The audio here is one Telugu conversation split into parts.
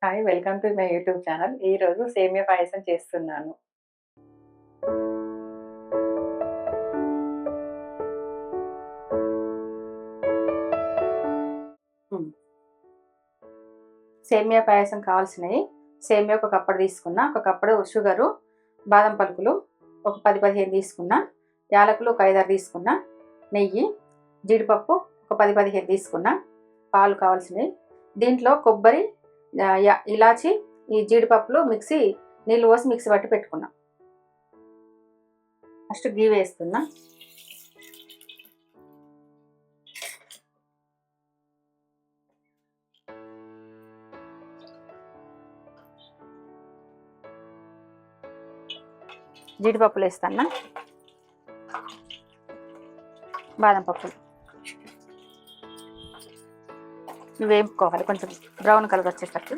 Hi! Welcome to my YouTube channel. ఈరోజు సేమియా పాయసం చేస్తున్నాను. హ్మ్. సేమియా పాయసం కావాల్సినయి సేమియా ఒక కప్పుడు తీసుకున్నా, ఒక కప్పుడు షుగరు, బాదం పలుకులు ఒక 10, 15 తీసుకున్నా, యాలకులు ఒక 5, 6 తీసుకున్నా, నెయ్యి, జీడిపప్పు ఒక 10, 15 తీసుకున్నా, పాలు కావాల్సినయి. దీంట్లో కొబ్బరి, ఇలాచి, ఈ జీడిపప్పులు నీళ్ళు పోసి మిక్సీ పట్టి పెట్టుకున్నా. ఫస్ట్ గీ వేస్తున్నా. జీడిపప్పులు వేస్తాను, బాదం పప్పులు ఇవి వేపుకోవాలి కొంచెం బ్రౌన్ కలర్ వచ్చేటట్టు.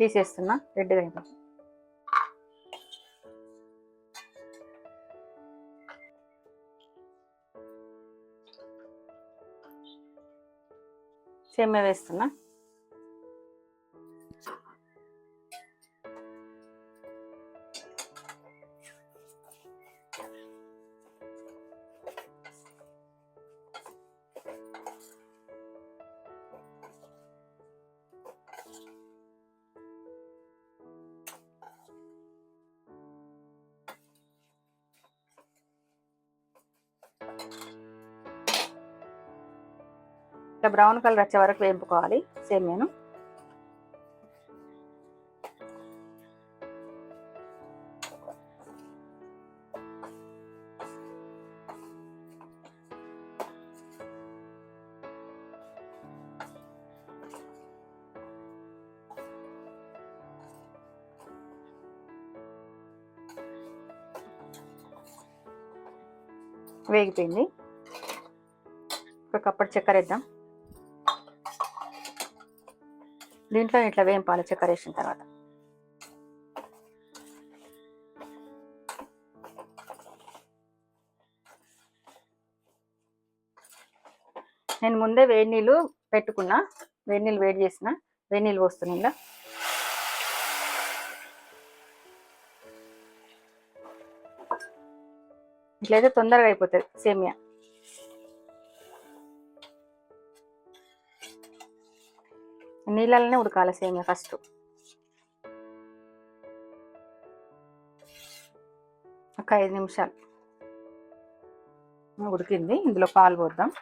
తీసేస్తున్నా, రెడ్గా అయిపోతుంది. సేమియా వేస్తున్నా. ఇట్లా బ్రౌన్ కలర్ వచ్చే వరకు వేపుకోవాలి సేమియాను. వేగిపోయింది. ఒక కప్పుడు చక్కెర వేద్దాం. దీంట్లో ఇట్లా వేంపాలి చక్కెర వేసిన తర్వాత. నేను ముందే వేడి నీళ్ళు పెట్టుకున్నా, వేడి నీళ్ళు వేడి చేసిన, వేడి నీళ్ళు పోస్తున్నా ఇలా. ఇట్లయితే తొందరగా అయిపోతుంది సేమియా. నీళ్ళలోనే ఉడకాలి సేమియా ఫస్ట్. ఒక 5 నిమిషాలు ఉడికింది. ఇందులో పాలు పోద్దాం.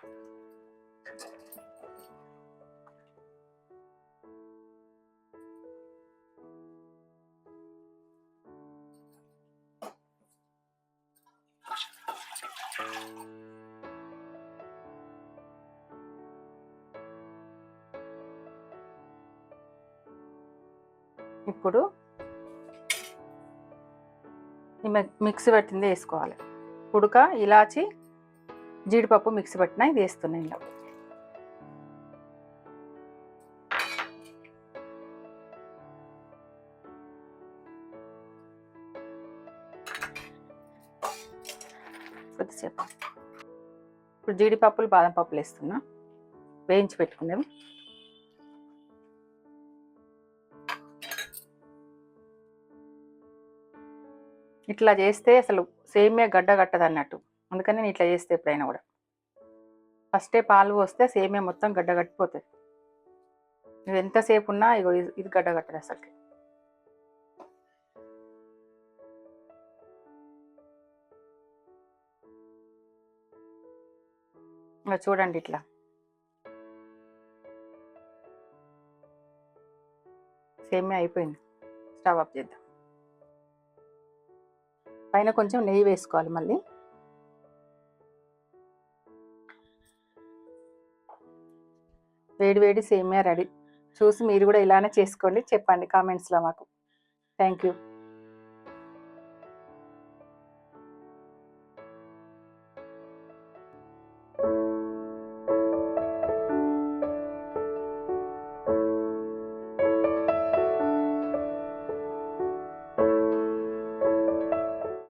ఇప్పుడు మిక్సీ పట్టింది వేసుకోవాలి. ఉడక, ఇలాచి, జీడిపప్పు మిక్సీ పట్టిన ఇది వేస్తున్నాయి ఇలా. కొద్దిసేపు ఇప్పుడు జీడిపప్పులు, బాదం పప్పులు వేస్తున్నా, వేయించి పెట్టుకునేవి. ఇట్లా చేస్తే అసలు సేమియా గడ్డ కట్టదు అన్నట్టు, అందుకని నేను ఇట్లా చేస్తే ఎప్పుడైనా కూడా ఫస్టే పాలు పోస్తే సేమియా మొత్తం గడ్డ కట్టిపోతుంది. ఇది ఎంతసేపు ఉన్నా ఇగో ఇది గడ్డ కట్టదు అసలుకి. ఇంకా చూడండి ఇట్లా సేమియా అయిపోయింది. స్టవ్ ఆఫ్ చేద్దాం. పైన కొంచెం నెయ్యి వేసుకోవాలి మళ్ళీ. వేడి వేడి సేమియా రెడీ. చూసి మీరు కూడా ఇలానే చేసుకోండి, చెప్పండి కామెంట్స్లో మాకు. Thank you.